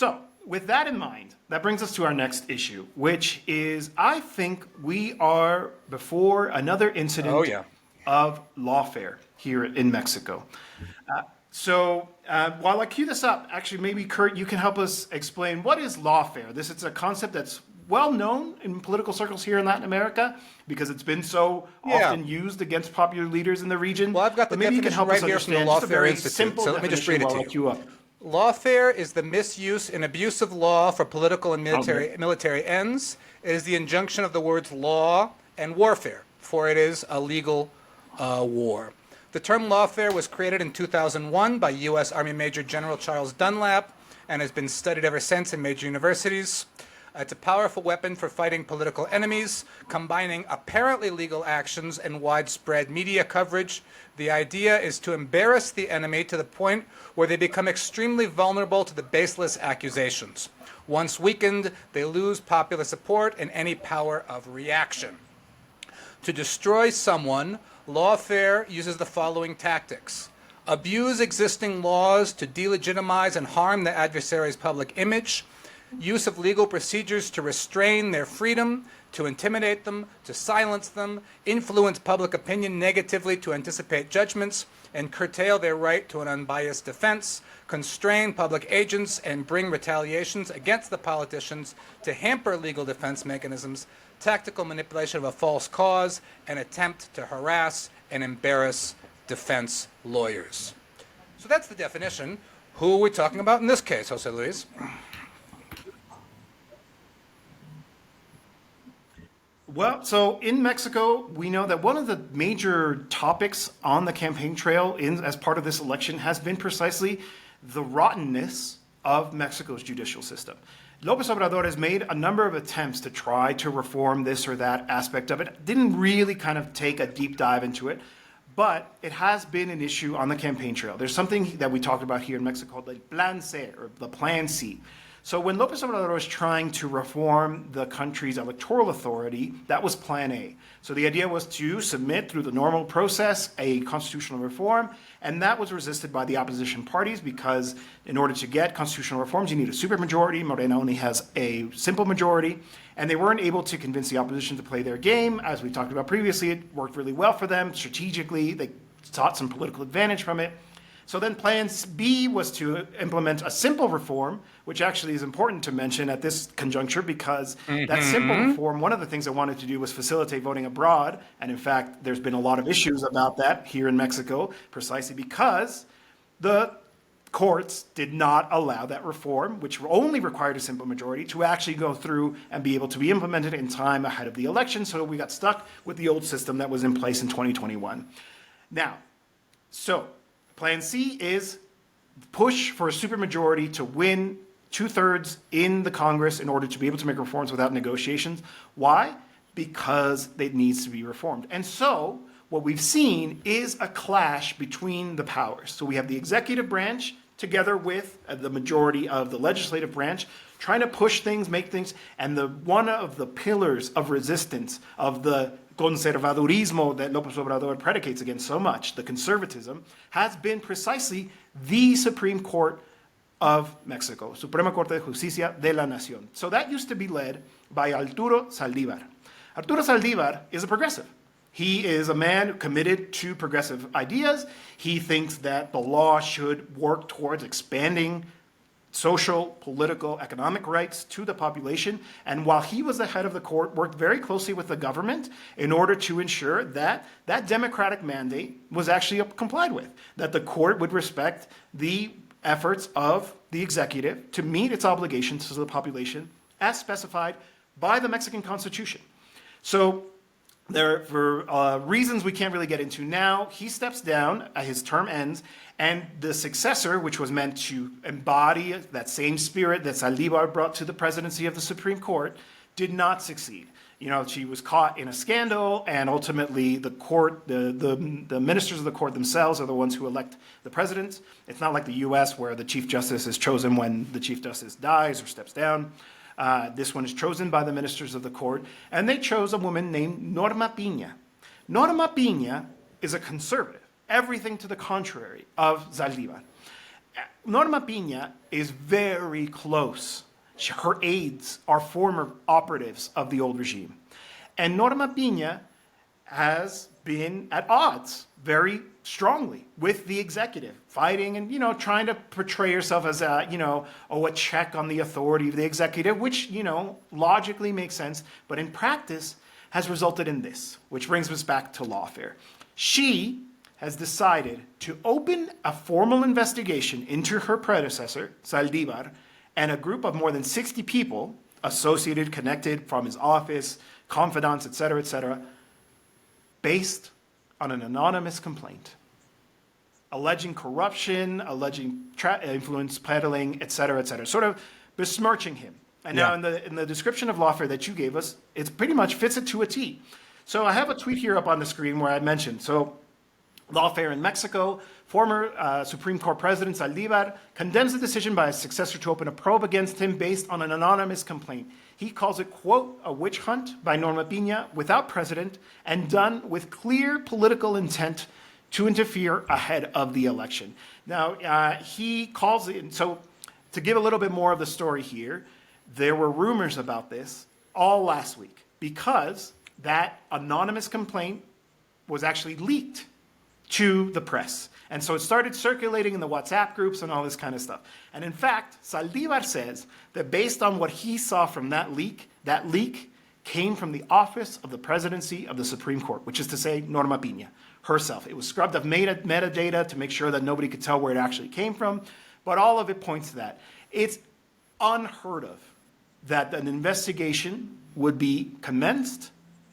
So, with that in mind, that brings us to our next issue, which is I think we are before another incident of lawfare here in Mexico. While I cue this up, actually, maybe Kurt, you can help us explain what is lawfare. This is a concept that's well known in political circles here in Latin America because it's been so often used against popular leaders in the region. Well, I've got the definition right here from the Lawfare Institute, so let me just read it to you. Lawfare is the misuse and abuse of law for political and military ends. It is the injunction of the words law and warfare, for it is a legal war. The term lawfare was created in 2001 by U.S. Army Major General Charles Dunlap and has been studied ever since in major universities. It's a powerful weapon for fighting political enemies, combining apparently legal actions and widespread media coverage. The idea is to embarrass the enemy to the point where they become extremely vulnerable to the baseless accusations. Once weakened, they lose popular support and any power of reaction. To destroy someone, lawfare uses the following tactics: abuse existing laws to delegitimize and harm the adversary's public image, use of legal procedures to restrain their freedom, to intimidate them, to silence them, influence public opinion negatively to anticipate judgments, and curtail their right to an unbiased defense, constrain public agents, and bring retaliations against the politicians to hamper legal defense mechanisms, tactical manipulation of a false cause, and attempt to harass and embarrass defense lawyers. So that's the definition. Who are we talking about in this case, José Luis? Well, so in Mexico, we know that one of the major topics on the campaign trail as part of this election has been precisely the rottenness of Mexico's judicial system. López Obrador has made a number of attempts to try to reform this or that aspect of it. Didn't really kind of take a deep dive into it, but it has been an issue on the campaign trail. There's something that we talked about here in Mexico called the Plan C, or the Plan C. So when López Obrador was trying to reform the country's electoral authority, that was Plan A. So the idea was to submit through the normal process a constitutional reform, and that was resisted by the opposition parties because in order to get constitutional reforms, you need a supermajority. Morena only has a simple majority, and they weren't able to convince the opposition to play their game. As we talked about previously, it worked really well for them strategically. They sought some political advantage from it. So then Plan B was to implement a simple reform, which actually is important to mention at this conjuncture because that simple reform, one of the things I wanted to do was facilitate voting abroad. And in fact, there's been a lot of issues about that here in Mexico, precisely because the courts did not allow that reform, which only required a simple majority, to actually go through and be able to be implemented in time ahead of the election. So we got stuck with the old system that was in place in 2021. Now, so Plan C is push for a supermajority to win 2/3 in the Congress in order to be able to make reforms without negotiations. Why? Because it needs to be reformed. And so what we've seen is a clash between the powers. So we have the executive branch together with the majority of the legislative branch trying to push things, make things, and one of the pillars of resistance of the conservadurismo that López Obrador predicates against so much, the conservatism, has been precisely the Supreme Court of Mexico, Suprema Corte de Justicia de la Nación. So that used to be led by Arturo Zaldívar. Arturo Zaldívar is a progressive. He is a man committed to progressive ideas. He thinks that the law should work towards expanding social, political, economic rights to the population. And while he was the head of the court, worked very closely with the government in order to ensure that that democratic mandate was actually complied with, that the court would respect the efforts of the executive to meet its obligations to the population as specified by the Mexican Constitution. So for reasons we can't really get into now, he steps down, his term ends, and the successor, which was meant to embody that same spirit that Zaldívar brought to the presidency of the Supreme Court, did not succeed. You know, she was caught in a scandal, and ultimately the court, the ministers of the court themselves are the ones who elect the president. It's not like the U.S. where the Chief Justice is chosen when the Chief Justice dies or steps down. This one is chosen by the ministers of the court, and they chose a woman named Norma Piña. Norma Piña is a conservative, everything to the contrary of Zaldívar. Norma Piña is very close. Her aides are former operatives of the old regime. And Norma Piña has been at odds very strongly with the executive, fighting and, trying to portray herself as a check on the authority of the executive, which, logically makes sense, but in practice has resulted in this, which brings us back to lawfare. She has decided to open a formal investigation into her predecessor, Zaldívar, and a group of more than 60 people associated, connected from his office, confidants, et cetera, based on an anonymous complaint, alleging corruption, alleging influence peddling, et cetera, sort of besmirching him. And now in the description of lawfare that you gave us, it pretty much fits it to a T. So I have a tweet here up on the screen where I mentioned, lawfare in Mexico, former Supreme Court President Zaldívar condemns the decision by his successor to open a probe against him based on an anonymous complaint. He calls it, quote, a witch hunt by Norma Piña without precedent and done with clear political intent to interfere ahead of the election. Now, he calls it, so to give a little bit more of the story here, there were rumors about this all last week because that anonymous complaint was actually leaked to the press. And so it started circulating in the WhatsApp groups and all this kind of stuff. And in fact, Zaldívar says that based on what he saw from that leak came from the office of the presidency of the Supreme Court, which is to say Norma Piña herself. It was scrubbed of metadata to make sure that nobody could tell where it actually came from, but all of it points to that. It's unheard of that an investigation would be commenced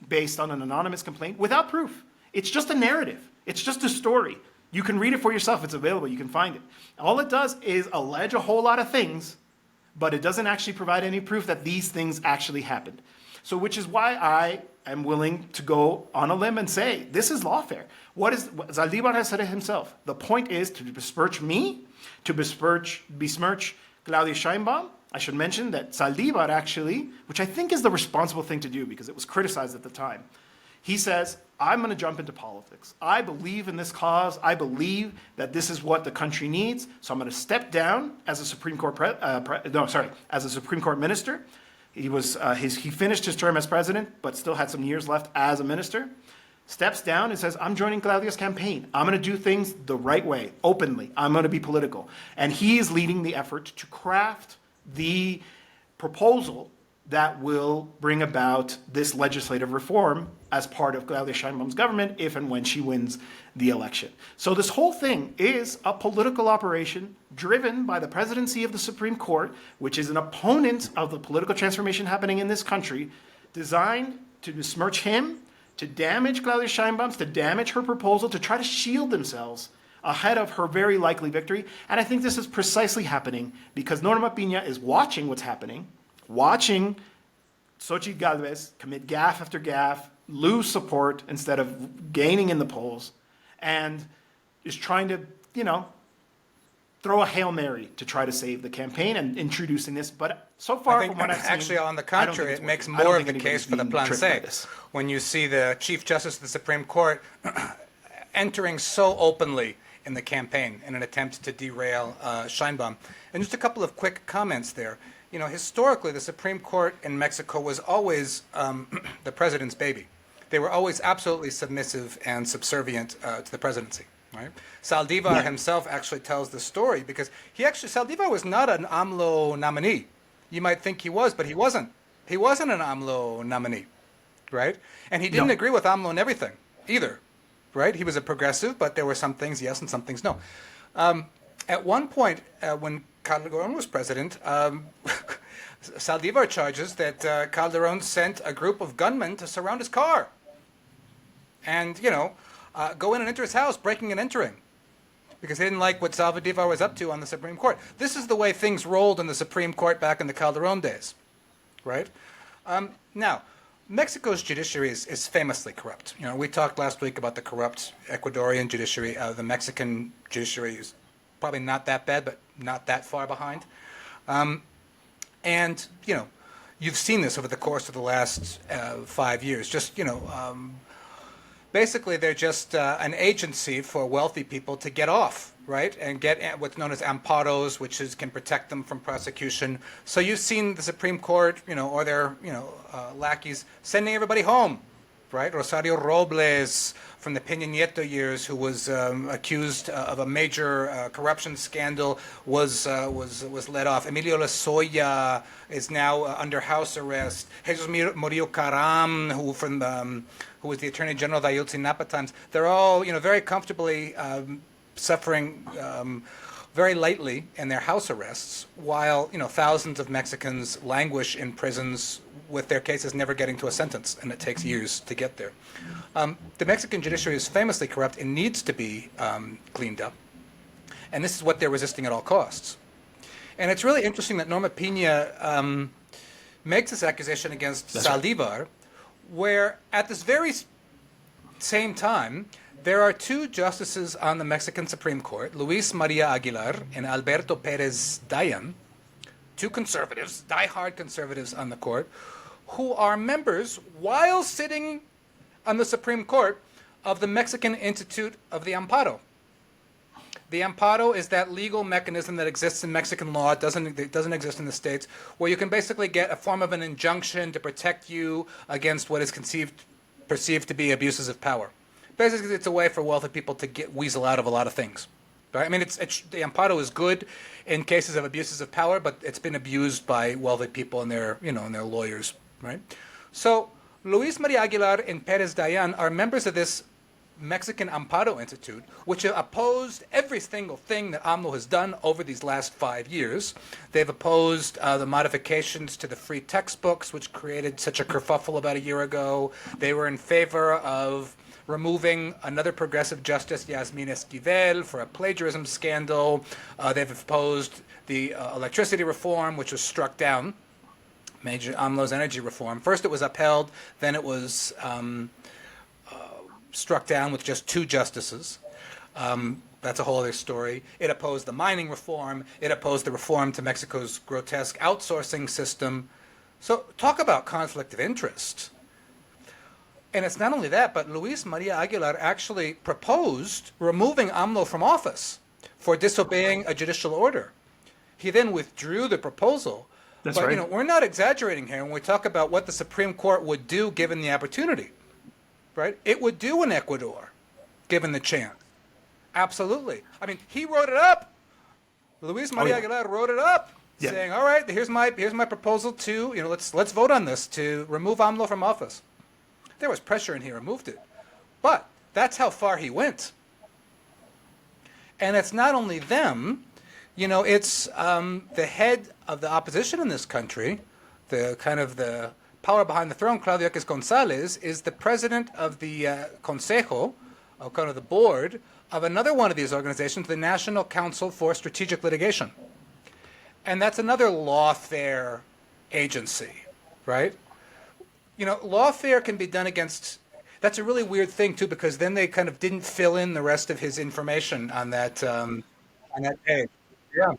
based on an anonymous complaint without proof. It's just a narrative. It's just a story. You can read it for yourself. It's available. You can find it. All it does is allege a whole lot of things, but it doesn't actually provide any proof that these things actually happened. So which is why I am willing to go on a limb and say, this is lawfare. Zaldívar has said it himself. The point is to besmirch me, to besmirch Claudia Sheinbaum. I should mention that Zaldívar actually, which I think is the responsible thing to do because it was criticized at the time, he says, I'm going to jump into politics. I believe in this cause. I believe that this is what the country needs. So I'm going to step down as a Supreme Court as a Supreme Court minister. He finished his term as president, but still had some years left as a minister. Steps down and says, I'm joining Claudia's campaign. I'm going to do things the right way, openly. I'm going to be political. And he is leading the effort to craft the proposal that will bring about this legislative reform as part of Claudia Sheinbaum's government if and when she wins the election. So this whole thing is a political operation driven by the presidency of the Supreme Court, which is an opponent of the political transformation happening in this country, designed to besmirch him, to damage Claudia Sheinbaum, to damage her proposal, to try to shield themselves ahead of her very likely victory. And I think this is precisely happening because Norma Piña is watching what's happening, watching Xochitl Gálvez commit gaffe after gaffe, lose support instead of gaining in the polls, and is trying to, throw a Hail Mary to try to save the campaign and introducing this. But so far, from what I've seen, actually, on the contrary, it makes more of the case for the plan C. When you see the Chief Justice of the Supreme Court entering so openly in the campaign in an attempt to derail Sheinbaum. And just a couple of quick comments there. Historically, the Supreme Court in Mexico was always the president's baby. They were always absolutely submissive and subservient to the presidency. Right? Zaldívar himself actually tells the story because Zaldívar was not an AMLO nominee. You might think he was, but he wasn't. He wasn't an AMLO nominee, right? And he didn't agree with AMLO in everything either, right? He was a progressive, but there were some things yes and some things no. At one point, when Calderón was president, Zaldívar charges that Calderón sent a group of gunmen to surround his car and, go in and enter his house, breaking and entering, because they didn't like what Zaldívar was up to on the Supreme Court. This is the way things rolled in the Supreme Court back in the Calderón days, right? Now, Mexico's judiciary is famously corrupt. We talked last week about the corrupt Ecuadorian judiciary. The Mexican judiciary is probably not that bad, but not that far behind. And, you've seen this over the course of the last 5 years. Just, basically they're just an agency for wealthy people to get off, right? And get what's known as amparos, which can protect them from prosecution. So you've seen the Supreme Court, or their, lackeys sending everybody home, right? Rosario Robles from the Piña Nieto years, who was accused of a major corruption scandal, was let off. Emilio Lozoya is now under house arrest. Jesus Murillo Caram, who was the Attorney General of the Ayotzinapa times. They're all, very comfortably suffering very lightly in their house arrests, while thousands of Mexicans languish in prisons with their cases never getting to a sentence, and it takes years to get there. The Mexican judiciary is famously corrupt and needs to be cleaned up, and this is what they're resisting at all costs. And it's really interesting that Norma Piña makes this accusation against Zaldívar, where at this very same time, there are two justices on the Mexican Supreme Court, Luis Maria Aguilar and Alberto Pérez Dayan, two conservatives, diehard conservatives on the court, who are members, while sitting on the Supreme Court, of the Mexican Institute of the Amparo. The amparo is that legal mechanism that exists in Mexican law. It doesn't exist in the States, where you can basically get a form of an injunction to protect you against what is perceived to be abuses of power. Basically, it's a way for wealthy people to weasel out of a lot of things. Right? I mean, the amparo is good in cases of abuses of power, but it's been abused by wealthy people and their lawyers. Right? So Luis Maria Aguilar and Pérez Dayan are members of this Mexican Amparo Institute, which have opposed every single thing that AMLO has done over these last 5 years. They've opposed the modifications to the free textbooks, which created such a kerfuffle about a year ago. They were in favor of removing another progressive justice, Yasmin Esquivel, for a plagiarism scandal. They've opposed the electricity reform, which was struck down, Major AMLO's energy reform. First it was upheld, then it was struck down with just 2 justices. That's a whole other story. It opposed the mining reform. It opposed the reform to Mexico's grotesque outsourcing system. So talk about conflict of interest. And it's not only that, but Luis Maria Aguilar actually proposed removing AMLO from office for disobeying a judicial order. He then withdrew the proposal. That's but, right. We're not exaggerating here when we talk about what the Supreme Court would do given the opportunity. Right? It would do in Ecuador, given the chance. Absolutely. I mean, he wrote it up. Luis Maria Aguilar wrote it up, saying, "All right, here's my proposal to let's vote on this to remove AMLO from office." There was pressure, and he removed it. But that's how far he went. And it's not only them. It's the head of the opposition in this country, the power behind the throne, Claudio X. González, is the president of the Consejo, kind of the board, of another one of these organizations, the National Council for Strategic Litigation. And that's another lawfare agency, right? Lawfare can be done against... That's a really weird thing, too, because then they kind of didn't fill in the rest of his information on that page. Yeah.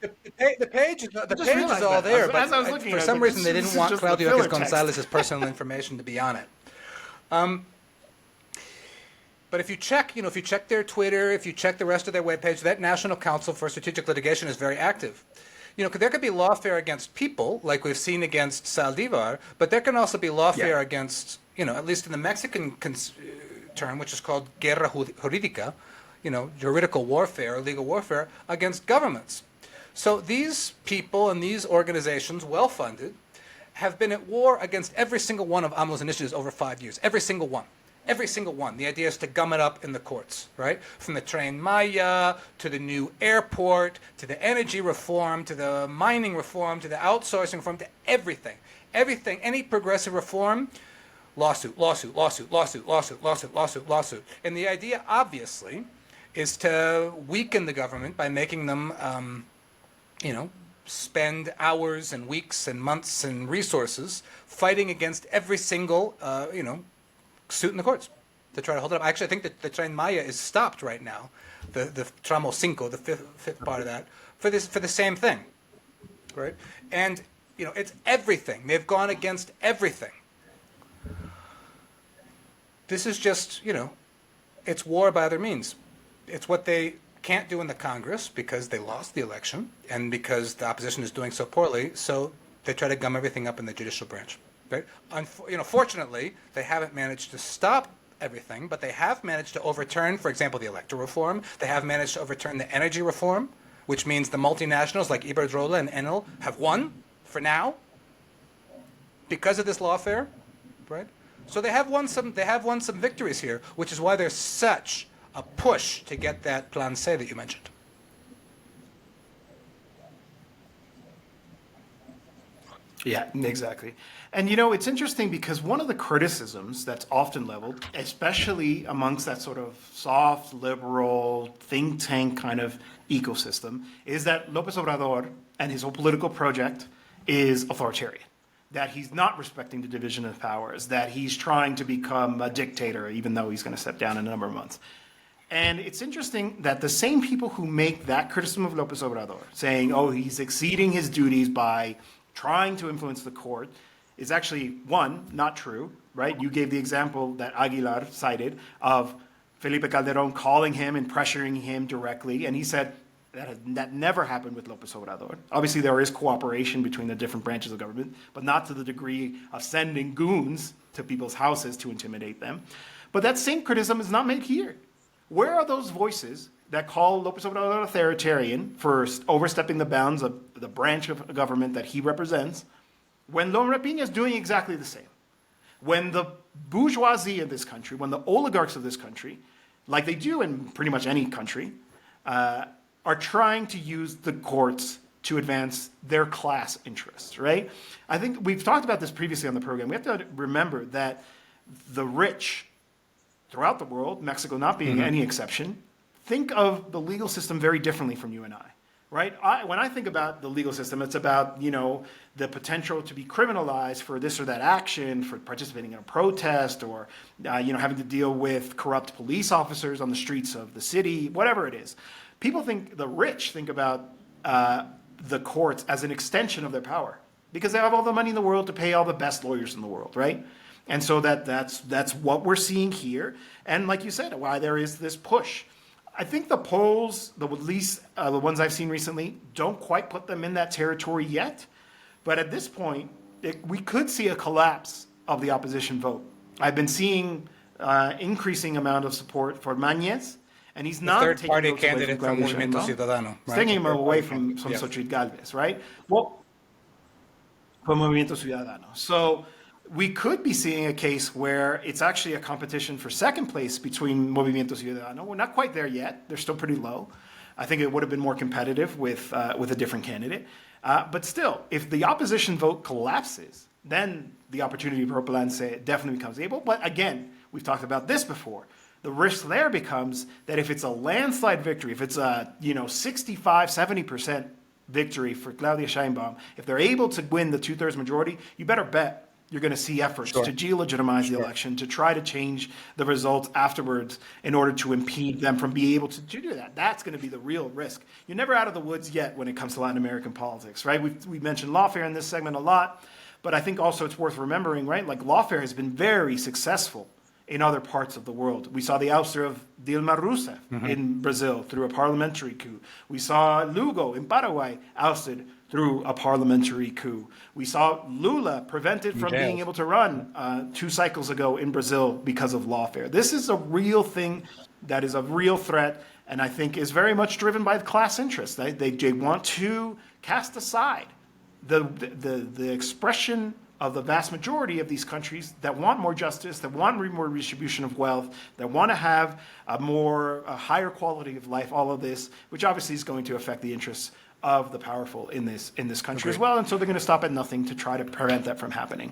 The page is all there, but for some reason they didn't want Claudio X. González's personal information to be on it. But if you check their Twitter, if you check the rest of their webpage, that National Council for Strategic Litigation is very active. There could be lawfare against people, like we've seen against Zaldívar, but there can also be lawfare against, at least in the Mexican term, which is called guerra jurídica, juridical warfare, legal warfare against governments. So these people and these organizations, well-funded, have been at war against every single one of AMLO's initiatives over 5 years. Every single one. Every single one. The idea is to gum it up in the courts, right? From the Tren Maya, to the new airport, to the energy reform, to the mining reform, to the outsourcing reform, to everything. Everything, any progressive reform, lawsuit, lawsuit, lawsuit, lawsuit, lawsuit, lawsuit, lawsuit, lawsuit. And the idea, obviously, is to weaken the government by making them... spend hours and weeks and months and resources fighting against every single, suit in the courts to try to hold it up. Actually, I think that the Tren Maya is stopped right now, the tramo 5, the fifth part of that, for the same thing, right? And, it's everything. They've gone against everything. This is just, it's war by other means. It's what they can't do in the Congress because they lost the election and because the opposition is doing so poorly, so they try to gum everything up in the judicial branch. Right? Fortunately, they haven't managed to stop everything, but they have managed to overturn, for example, the electoral reform. They have managed to overturn the energy reform, which means the multinationals like Iberdrola and Enel have won for now because of this lawfare, right? So they have won some victories here, which is why there's such a push to get that Plan C that you mentioned. Yeah, exactly. And it's interesting because one of the criticisms that's often leveled, especially amongst that sort of soft, liberal, think tank kind of ecosystem, is that López Obrador and his whole political project is authoritarian. That he's not respecting the division of powers, that he's trying to become a dictator, even though he's going to step down in a number of months. And it's interesting that the same people who make that criticism of López Obrador, saying, oh, he's exceeding his duties by trying to influence the court, is actually, one, not true, right? You gave the example that Aguilar cited of Felipe Calderón calling him and pressuring him directly, and he said that never happened with López Obrador. Obviously, there is cooperation between the different branches of government, but not to the degree of sending goons to people's houses to intimidate them. But that same criticism is not made here. Where are those voices that call López Obrador authoritarian for overstepping the bounds of the branch of government that he represents, when Norma Piña is doing exactly the same? When the bourgeoisie of this country, when the oligarchs of this country, like they do in pretty much any country, are trying to use the courts to advance their class interests, right? I think we've talked about this previously on the program. We have to remember that the rich throughout the world, Mexico not being any exception, think of the legal system very differently from you and I, right? When I think about the legal system, it's about, the potential to be criminalized for this or that action, for participating in a protest, or, having to deal with corrupt police officers on the streets of the city, whatever it is. The rich think about the courts as an extension of their power because they have all the money in the world to pay all the best lawyers in the world, right? And so that's what we're seeing here. And like you said, why there is this push. I think the polls, at least the ones I've seen recently, don't quite put them in that territory yet. But at this point, we could see a collapse of the opposition vote. I've been seeing increasing amount of support for Mañez, and he's not taking third-party candidate from Movimiento Ciudadano. He's taking him away from Xochitl Gálvez, right? Well, from Movimiento Ciudadano. So we could be seeing a case where it's actually a competition for second place between Movimiento Ciudadano. We're not quite there yet. They're still pretty low. I think it would have been more competitive with a different candidate. But still, if the opposition vote collapses, then the opportunity for Plan C definitely becomes able. But again, we've talked about this before. The risk there becomes that if it's a landslide victory, if it's a 65, 70% victory for Claudia Sheinbaum, if they're able to win the 2/3 majority, you better bet you're going to see efforts to delegitimize the election, to try to change the results afterwards in order to impede them from being able to do that. That's going to be the real risk. You're never out of the woods yet when it comes to Latin American politics, right? We mentioned Lawfare in this segment a lot, but I think also it's worth remembering, right? Like Lawfare has been very successful in other parts of the world. We saw the ouster of Dilma Rousseff in Brazil through a parliamentary coup. We saw Lugo in Paraguay ousted through a parliamentary coup. We saw Lula prevented from being able to run 2 cycles ago in Brazil because of lawfare. This is a real thing that is a real threat, and I think is very much driven by the class interests. They want to cast aside the expression of the vast majority of these countries that want more justice, that want more redistribution of wealth, that want to have a higher quality of life, all of this, which obviously is going to affect the interests of the powerful in this country as well. And so they're going to stop at nothing to try to prevent that from happening.